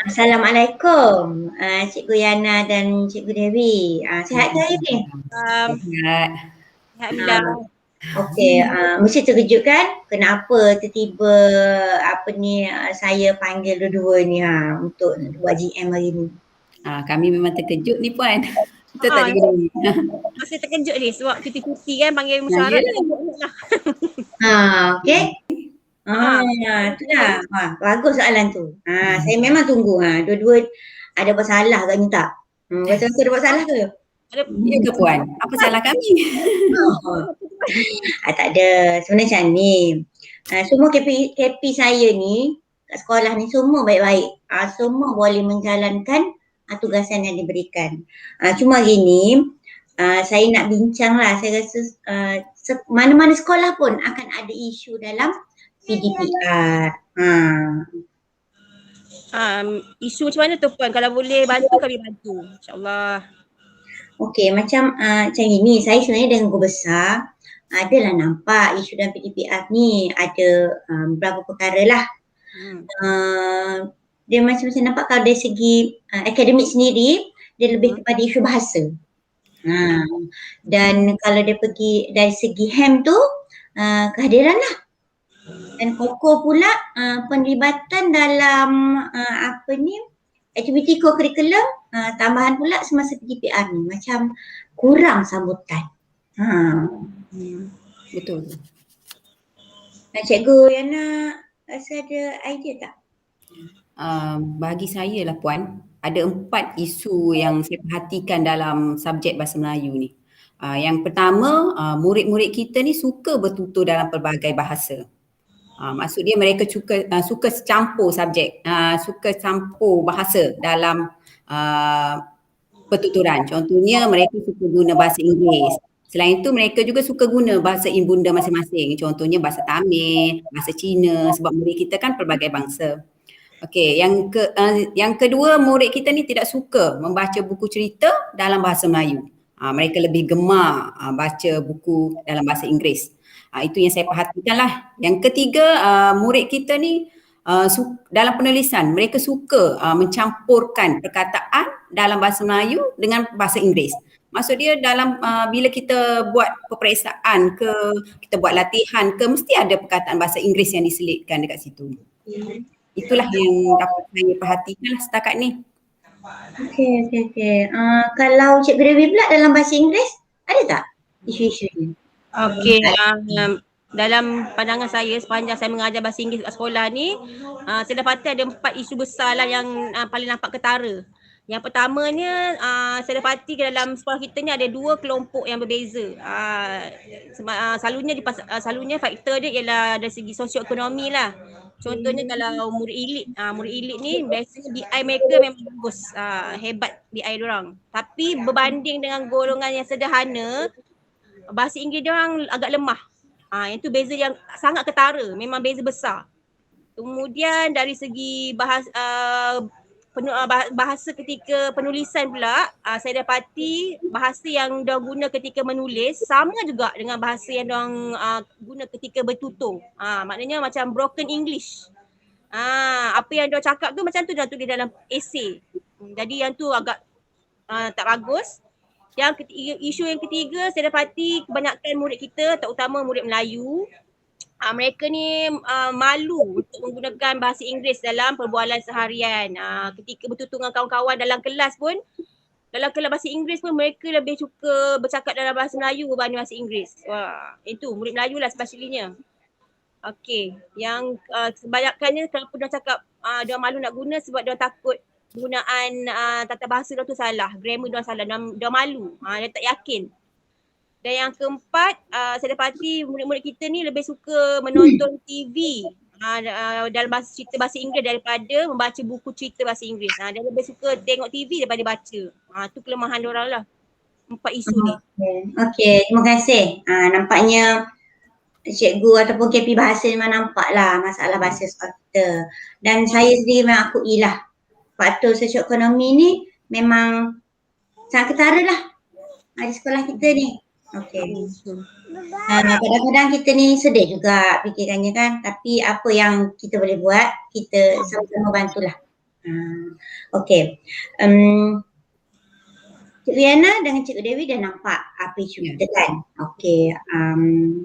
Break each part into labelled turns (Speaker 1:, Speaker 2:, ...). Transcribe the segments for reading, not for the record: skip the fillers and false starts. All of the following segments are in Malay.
Speaker 1: Assalamualaikum, Cikgu Yana dan Cikgu Dewi. Sihat ke hari ni?
Speaker 2: Sihat.
Speaker 1: Alhamdulillah. Okey, mesti terkejut kan? Kenapa tiba-tiba saya panggil dua-dua ni untuk buat GM hari ni?
Speaker 2: Kami memang terkejut ni Puan. Betul tak Cikgu Dewi?
Speaker 3: Masih terkejut ni sebab cuti-cuti kan panggil mesyuarat.
Speaker 1: Okey. Itulah. Bagus soalan tu. Saya memang tunggu. Dua-dua ada buat salah ke ni tak? Betul-betul ada buat salah ke?
Speaker 2: Ya ke Puan? Apa salah kami?
Speaker 1: Tak ada. Sebenarnya macam ni. Semua KP saya ni kat sekolah ni semua baik-baik. Semua boleh menjalankan tugasan yang diberikan. Cuma hari ni saya nak bincang lah. Saya rasa mana-mana sekolah pun akan ada isu dalam PDPR.
Speaker 3: Isu macam mana tu Puan? Kalau boleh bantu kami bantu. InsyaAllah.
Speaker 1: Okey, macam ini, saya sebenarnya dengan guru besar adalah nampak isu dalam PDPR ni ada beberapa perkara lah. Dia macam saya nampak kalau dari segi akademik sendiri, dia lebih kepada isu bahasa. Dan kalau dia pergi dari segi HEM tu, kehadiran lah. Dan kokoh pula penlibatan dalam aktiviti co-curriculum tambahan pula semasa PDPR ni macam kurang sambutan.
Speaker 2: Betul.
Speaker 1: Cikgu Yana rasa ada idea tak?
Speaker 2: Bagi saya lah Puan, ada 4 isu yang saya perhatikan dalam subjek Bahasa Melayu ni. Yang pertama, murid-murid kita ni suka bertutur dalam pelbagai bahasa. Maksud dia mereka suka campur subjek, suka campur bahasa dalam pertuturan. Contohnya mereka suka guna bahasa Inggeris. Selain itu mereka juga suka guna bahasa ibunda masing-masing. Contohnya bahasa Tamil, bahasa Cina sebab murid kita kan pelbagai bangsa. Okey, yang kedua, murid kita ni tidak suka membaca buku cerita dalam bahasa Melayu. Mereka lebih gemar baca buku dalam bahasa Inggeris. Itu yang saya perhatikan lah. Yang ketiga, murid kita ni dalam penulisan mereka suka mencampurkan perkataan dalam bahasa Melayu dengan bahasa Inggeris. Maksud dia dalam bila kita buat peperiksaan ke, kita buat latihan ke, mesti ada perkataan bahasa Inggeris yang diselitkan dekat situ. Itulah yang dapat saya perhatikan lah setakat ni.
Speaker 1: Okey. Kalau Cikgu Dewi pula dalam bahasa Inggeris, ada tak isu-isu ni?
Speaker 3: Okey, dalam pandangan saya sepanjang saya mengajar bahasa Inggeris kat sekolah ni, saya dapati ada 4 isu besar lah yang paling nampak ketara. Yang pertamanya, saya dapati dalam sekolah kita ni ada 2 kelompok yang berbeza. Selalunya faktor dia ialah dari segi sosioekonomi lah. Contohnya kalau murid elit ni biasanya BI mereka memang bagus, hebat BI diorang. Tapi berbanding dengan golongan yang sederhana, bahasa Inggeris diorang agak lemah. Itu beza yang sangat ketara, memang beza besar. Kemudian dari segi bahasa ketika penulisan pula, saya dapati bahasa yang diorang guna ketika menulis sama juga dengan bahasa yang diorang guna ketika bertutur. Maknanya macam broken English. Apa yang diorang cakap tu macam tu diorang tulis dalam esei. Jadi yang tu agak tak bagus. Isu yang ketiga, saya dapati kebanyakan murid kita, terutama murid Melayu, mereka ni malu untuk menggunakan bahasa Inggeris dalam perbualan seharian. Ketika bertutur dengan kawan-kawan dalam kelas pun, dalam kelas bahasa Inggeris pun mereka lebih suka bercakap dalam bahasa Melayu berbanding bahasa Inggeris. Itu murid Melayu lah especially-nya. Okey, yang kebanyakannya kalau dia cakap dia malu nak guna sebab dia takut penggunaan tata bahasa dia tu salah, grammar dia salah, dia malu, dia tak yakin. Dan yang keempat, saya dapati murid-murid kita ni lebih suka menonton TV dalam cerita bahasa Inggeris daripada membaca buku cerita bahasa Inggeris. Dia lebih suka tengok TV daripada baca. Tu kelemahan diorang lah, 4 isu ni.
Speaker 1: Okey, terima kasih. Nampaknya cikgu ataupun KP bahasa memang nampak lah masalah bahasa sekolah kita. Dan saya sendiri memang akui lah faktor sosioekonomi ni memang sangat ketara lah di sekolah kita ni. Okey. Kadang-kadang kita ni sedih juga fikirannya kan, tapi apa yang kita boleh buat, kita sama-sama bantulah Okey. Cik Riana dengan Cik Dewi dah nampak apa isu
Speaker 2: Ya.
Speaker 1: kita kan? Okey,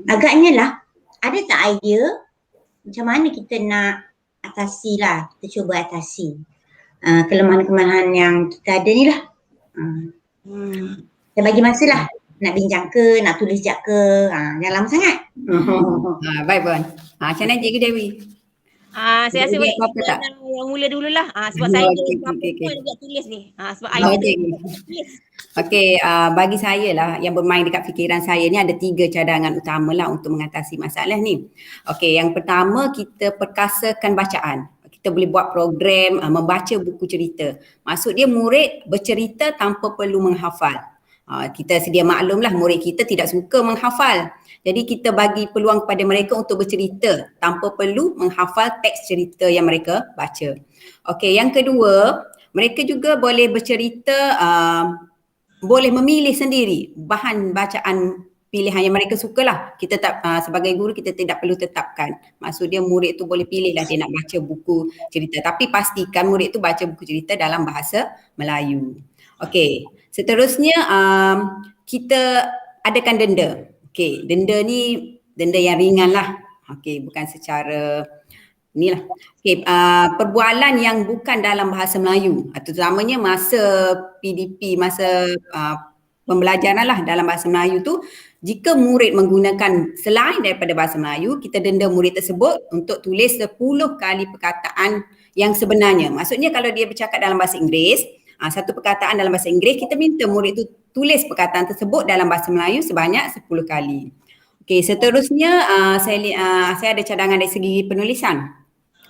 Speaker 1: agaknya lah ada tak idea macam mana kita nak atasi lah, kita cuba atasi kelemahan-kelemahan yang kita ada ni lah. Kita bagi masa lah, nak bincang ke, nak tulis sekejap ke, jangan lama sangat.
Speaker 2: Baik Puan. Macam mana Cikgu Dewi?
Speaker 3: Saya rasa
Speaker 2: Ada
Speaker 3: baik
Speaker 2: apa-apa tak?
Speaker 3: yang mula dululah. Sebab
Speaker 2: Oh,
Speaker 3: saya
Speaker 2: okey,
Speaker 3: apa
Speaker 2: okey, okey.
Speaker 3: pun nak tulis ni. Sebab
Speaker 2: Oh,
Speaker 3: idea
Speaker 2: okey.
Speaker 3: tulis.
Speaker 2: Okey, bagi saya lah yang bermain dekat fikiran saya ni ada 3 cadangan utama lah untuk mengatasi masalah ni. Okey, yang pertama kita perkasakan bacaan. Kita boleh buat program membaca buku cerita. Maksud dia murid bercerita tanpa perlu menghafal. Kita sedia maklum lah murid kita tidak suka menghafal. Jadi kita bagi peluang kepada mereka untuk bercerita tanpa perlu menghafal teks cerita yang mereka baca. Okey, yang kedua, mereka juga boleh bercerita, boleh memilih sendiri bahan bacaan pilihan yang mereka sukalah. Kita tak sebagai guru kita tidak perlu tetapkan. Maksud dia murid tu boleh pilih lah dia nak baca buku cerita. Tapi pastikan murid tu baca buku cerita dalam bahasa Melayu. Okey, seterusnya kita adakan denda. Okey, denda ni denda yang ringan lah. Okey, bukan secara inilah. Okey, perbualan yang bukan dalam bahasa Melayu, terutamanya masa PDP, masa pembelajaran lah dalam bahasa Melayu tu, jika murid menggunakan selain daripada bahasa Melayu, kita denda murid tersebut untuk tulis 10 kali perkataan yang sebenarnya. Maksudnya kalau dia bercakap dalam bahasa Inggeris, satu perkataan dalam bahasa Inggeris, kita minta murid tu tulis perkataan tersebut dalam bahasa Melayu sebanyak 10 kali. Okey, seterusnya saya ada cadangan dari segi penulisan.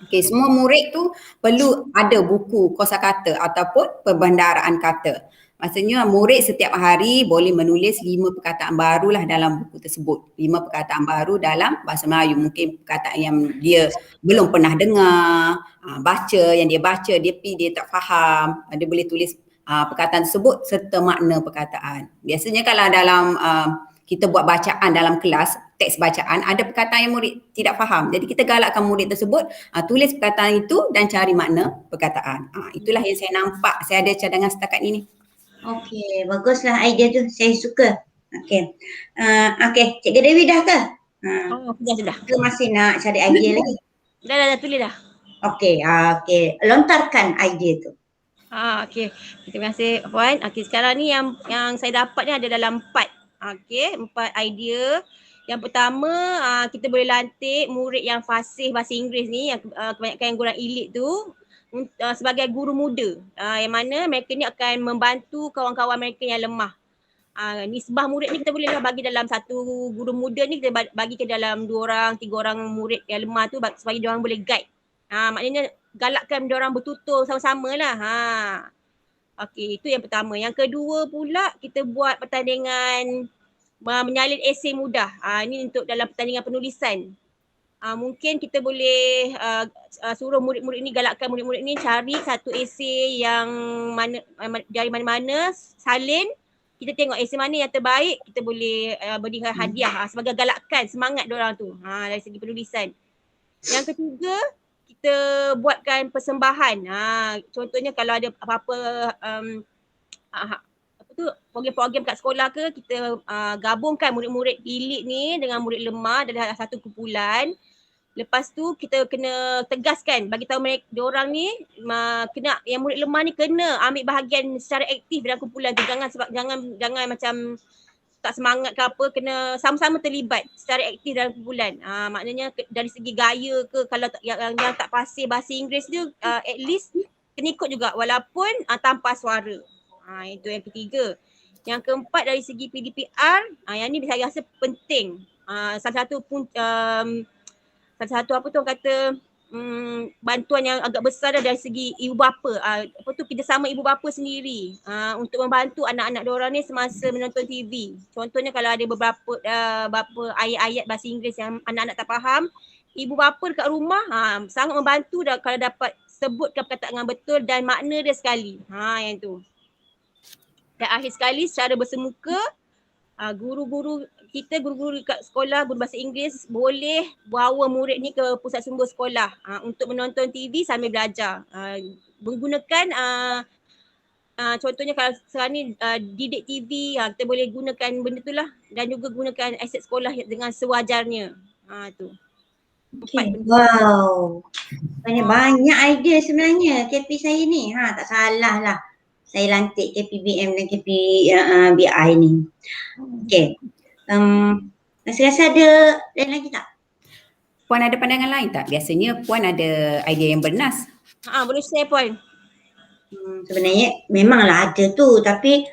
Speaker 2: Okey, semua murid tu perlu ada buku kosakata ataupun perbendaharaan kata. Maksudnya murid setiap hari boleh menulis 5 perkataan barulah dalam buku tersebut. 5 perkataan baru dalam bahasa Melayu. Mungkin perkataan yang dia belum pernah dengar, yang dia baca, dia tak faham. Dia boleh tulis perkataan tersebut serta makna perkataan. Biasanya kalau dalam kita buat bacaan dalam kelas, teks bacaan, ada perkataan yang murid tidak faham. Jadi kita galakkan murid tersebut tulis perkataan itu dan cari makna perkataan. Itulah yang saya nampak. Saya ada cadangan setakat ini.
Speaker 1: Okey, baguslah idea tu. Saya suka. Okey. Okey, Cikgu Dewi dah ke?
Speaker 3: Sudah.
Speaker 1: Ke masih nak cari idea lagi?
Speaker 3: Dah tulis dah.
Speaker 1: Okey, okey. Lontarkan idea tu.
Speaker 3: Okey. Terima kasih Puan. Okey, sekarang ni yang saya dapat ni ada dalam 4. Okey, 4 idea. Yang pertama, kita boleh lantik murid yang fasih bahasa Inggeris ni, yang kebanyakan yang golongan elit tu, sebagai guru muda, yang mana mereka ni akan membantu kawan-kawan mereka yang lemah. Nisbah murid ni kita boleh lah bagi dalam satu guru muda ni, kita bagi ke dalam 2 orang, 3 orang murid yang lemah tu supaya dia orang boleh guide. Maknanya galakkan dia orang bertutur sama-sama lah. Okey, itu yang pertama. Yang kedua pula, kita buat pertandingan menyalin esei mudah. Ini untuk dalam pertandingan penulisan. Mungkin kita boleh suruh murid-murid ni, galakkan murid-murid ni cari satu esei yang dari mana-mana, salin. Kita tengok esei mana yang terbaik, kita boleh berikan hadiah sebagai galakkan semangat diorang tu dari segi penulisan. Yang ketiga, kita buatkan persembahan. Contohnya kalau ada apa-apa program-program kat sekolah ke, kita gabungkan murid-murid elit ni dengan murid lemah dalam satu kumpulan. Lepas tu kita kena tegaskan, bagi tahu mereka diorang ni kena, yang murid lemah ni kena ambil bahagian secara aktif dalam kumpulan tu. Jangan macam tak semangat ke apa, kena sama-sama terlibat secara aktif dalam kumpulan. Maknanya dari segi gaya ke, kalau yang tak fasih bahasa Inggeris tu, at least kena ikut juga walaupun tanpa suara. Itu yang ketiga. Yang keempat, dari segi PDPR, yang ni saya rasa penting. Salah satu apa tu orang kata, bantuan yang agak besar dari segi ibu bapa. Kerjasama ibu bapa sendiri untuk membantu anak-anak diorang ni semasa menonton TV. Contohnya kalau ada beberapa ayat-ayat bahasa Inggeris yang anak-anak tak faham, ibu bapa dekat rumah sangat membantu kalau dapat sebutkan perkataan dengan betul dan makna dia sekali. Yang tu. Dan akhir sekali, secara bersemuka, guru-guru kita, guru-guru kat sekolah, guru bahasa Inggeris boleh bawa murid ni ke pusat sumber sekolah untuk menonton TV sambil belajar. Menggunakan contohnya kalau sekarang ni Didik TV, kita boleh gunakan benda tu lah, dan juga gunakan aset sekolah dengan sewajarnya. Tu.
Speaker 1: Okay. Wow. Banyak idea sebenarnya KP saya ni. Tak salah lah. Saya lantik KPBM dan KPBI ni. Okay. Rasa ada lain lagi tak?
Speaker 2: Puan ada pandangan lain tak? Biasanya Puan ada idea yang bernas.
Speaker 3: Boleh share Puan.
Speaker 1: Sebenarnya memanglah ada tu, tapi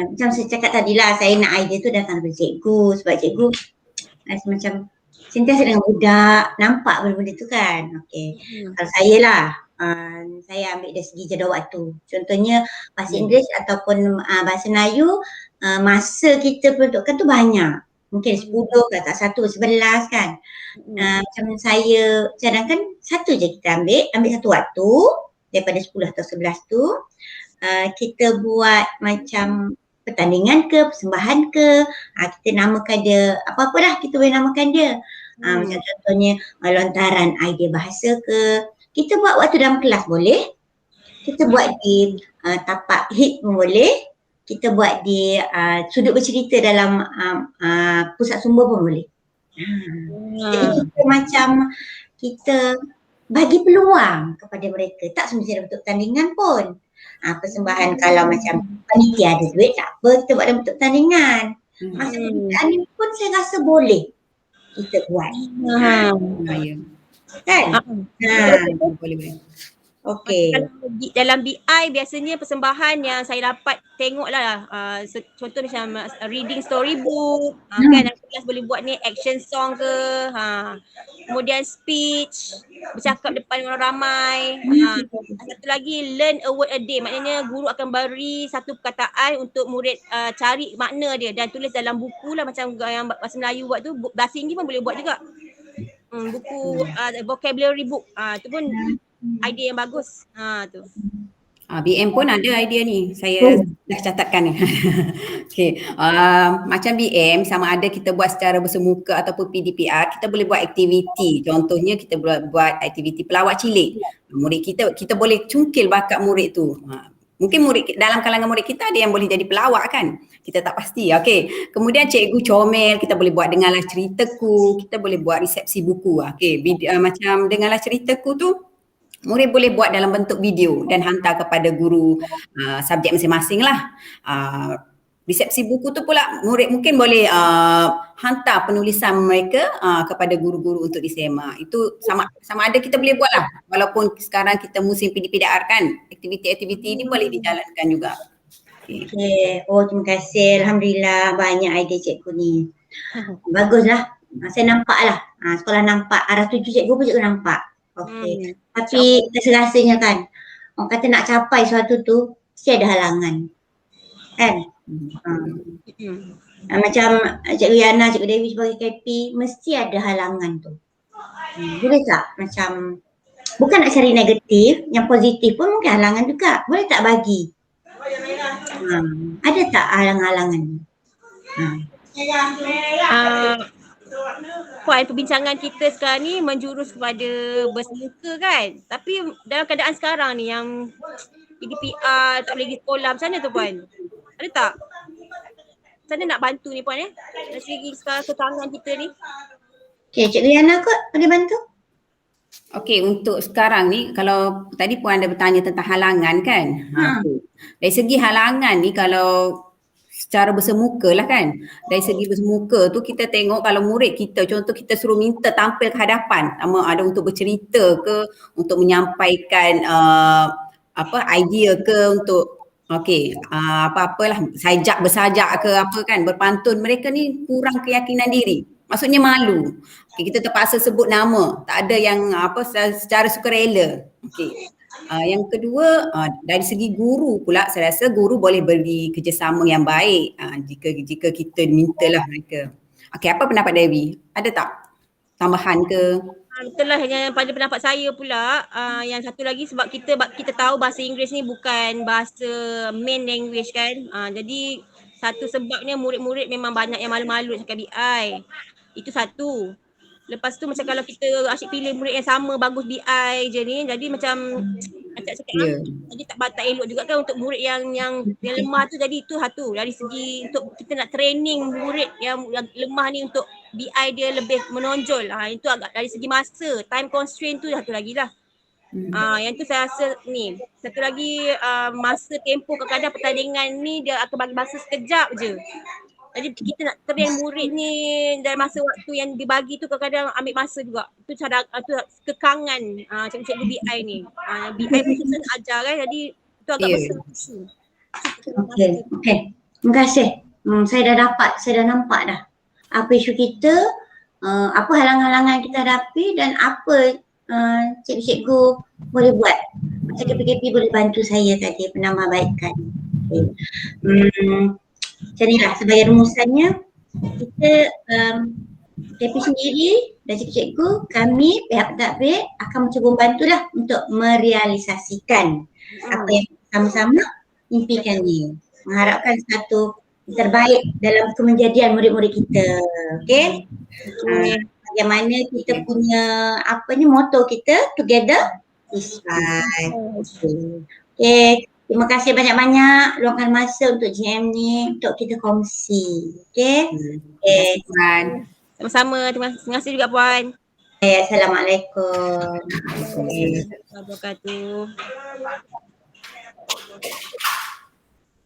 Speaker 1: macam saya cakap tadi lah, saya nak idea tu datang daripada cikgu, sebab cikgu rasa macam sentiasa dengan budak, nampak benda-benda tu kan. Okay. Kalau saya lah, saya ambil dari segi jadual waktu. Contohnya bahasa Inggeris ataupun bahasa Melayu, masa kita peruntukkan tu banyak. Mungkin 10 ke tak 1, 11 kan. Macam saya cadangkan satu je kita ambil satu waktu daripada 10 atau 11 tu. Kita buat macam pertandingan ke, persembahan ke, kita namakan dia apa-apa dah, kita boleh namakan dia. Macam contohnya lontaran idea bahasa ke, kita buat waktu dalam kelas boleh, kita buat di tapak hit pun boleh, kita buat di sudut bercerita dalam pusat sumber pun boleh. Jadi kita macam kita bagi peluang kepada mereka, tak semestinya bentuk tandingan pun. Persembahan kalau macam panitia ada duit tak apa, kita buat dalam bentuk tandingan. Masa perniagaan ni pun saya rasa boleh kita buat. Kan?
Speaker 2: Boleh.
Speaker 1: Okey.
Speaker 3: Dalam BI biasanya persembahan yang saya dapat tengok lah, contoh macam reading storybook, kan kelas boleh buat ni action song ke, kemudian speech, bercakap depan orang ramai. Satu lagi learn a word a day, maknanya guru akan beri satu perkataan untuk murid cari makna dia dan tulis dalam buku lah, macam yang bahasa Melayu buat tu, bahasa Inggeris pun boleh buat juga. Buku vocabulary book, tu pun idea yang bagus. Tu.
Speaker 2: BM pun ada idea ni. Saya dah catatkan ni. Okay. Macam BM sama ada kita buat secara bersemuka ataupun PDPR, kita boleh buat aktiviti. Contohnya kita buat aktiviti pelawak cilik. Murid kita boleh cungkil bakat murid tu. Mungkin murid dalam kalangan murid kita ada yang boleh jadi pelawak kan. Kita tak pasti. Okey. Kemudian cikgu comel, kita boleh buat dengarlah ceritaku, kita boleh buat resepsi buku. Okey, macam dengarlah ceritaku tu murid boleh buat dalam bentuk video dan hantar kepada guru subjek masing-masing lah. Resepsi buku tu pula murid mungkin boleh hantar penulisan mereka kepada guru-guru untuk disemak. Itu sama ada kita boleh buat lah. Walaupun sekarang kita musim PDPR kan, aktiviti-aktiviti ini boleh dijalankan juga.
Speaker 1: Okay. Terima kasih. Alhamdulillah banyak idea cikgu ni. Baguslah. Saya nampak lah. Sekolah nampak. Arah tuju cikgu pun cikgu nampak. Okey. Tapi rasa-rasanya kan, orang kata nak capai sesuatu tu, mesti ada halangan. Kan? Macam Cikgu Yana, Cikgu Dewi sebagai KP, mesti ada halangan tu. Boleh tak macam, bukan nak cari negatif, yang positif pun mungkin halangan juga. Boleh tak bagi? Ada tak halang-halangan?
Speaker 3: Puan, perbincangan kita sekarang ni menjurus kepada bersemuka kan. Tapi dalam keadaan sekarang ni yang PDPR, tak boleh pergi sekolah, macam mana tu Puan? Ada tak? Macam mana nak bantu ni Puan dari segi sekarang kekangan kita ni?
Speaker 1: Okay, Cikgu Yana kot boleh bantu?
Speaker 2: Okey, untuk sekarang ni kalau tadi Puan ada bertanya tentang halangan kan. Dari segi halangan ni kalau secara bersemuka lah kan. Dari segi bersemuka tu kita tengok kalau murid kita, contoh kita suruh minta tampil ke hadapan, sama ada untuk bercerita ke, untuk menyampaikan idea ke, untuk apa-apalah, bersajak ke apa kan, berpantun, mereka ni kurang keyakinan diri. Maksudnya malu. Kita terpaksa sebut nama, tak ada yang secara sukarela. Yang kedua, dari segi guru pula, saya rasa guru boleh beri kerjasama yang baik jika kita mintalah mereka. Apa pendapat Dewi? Ada tak tambahan ke?
Speaker 3: Betul lah, yang pada pendapat saya pula, yang satu lagi sebab kita tahu bahasa Inggeris ni bukan bahasa main language kan. Jadi Satu sebabnya murid-murid memang banyak yang malu-malu cakap BI. Itu satu. Lepas tu macam kalau kita asyik pilih murid yang sama bagus BI je ni, jadi macam cakap
Speaker 2: Ya.
Speaker 3: jadi tak elok juga kan untuk murid yang lemah tu. Jadi itu satu dari segi untuk kita nak training murid yang lemah ni untuk BI dia lebih menonjol. Itu agak dari segi masa, time constraint tu satu lagi lah. Yang tu saya rasa ni. Satu lagi masa tempoh kadang-kadang pertandingan ni dia akan bagi masa sekejap je. Jadi kita nak train murid ni dalam masa waktu yang dibagi tu kadang-kadang ambil masa juga. Itu cara tu kekangan cikgu-cikgu BI ni. BI pun susah nak ajar kan, jadi itu agak besar isu.
Speaker 1: Okey. Terima kasih. Saya dah nampak dah apa isu kita, apa halangan-halangan kita hadapi dan apa cikgu-cikgu boleh buat. Macam KPKP boleh bantu saya tadi penambahbaikan. Macam ni lah sebagai rumusannya, kita KP sendiri dan cikgu-cikgu, kami pihak pentadbir akan mencuba membantulah untuk merealisasikan apa yang sama-sama impikan ni. Mengharapkan satu terbaik dalam kemenjadian murid-murid kita. Okey? Bagaimana kita punya motto kita, together is fine. Okey. Terima kasih banyak-banyak luangkan masa untuk GM ni untuk kita kongsi. Okey?
Speaker 2: Terima kasih Puan.
Speaker 3: Sama-sama. Terima kasih juga Puan.
Speaker 1: Assalamualaikum.
Speaker 3: Warahmatullahi wabarakatuh.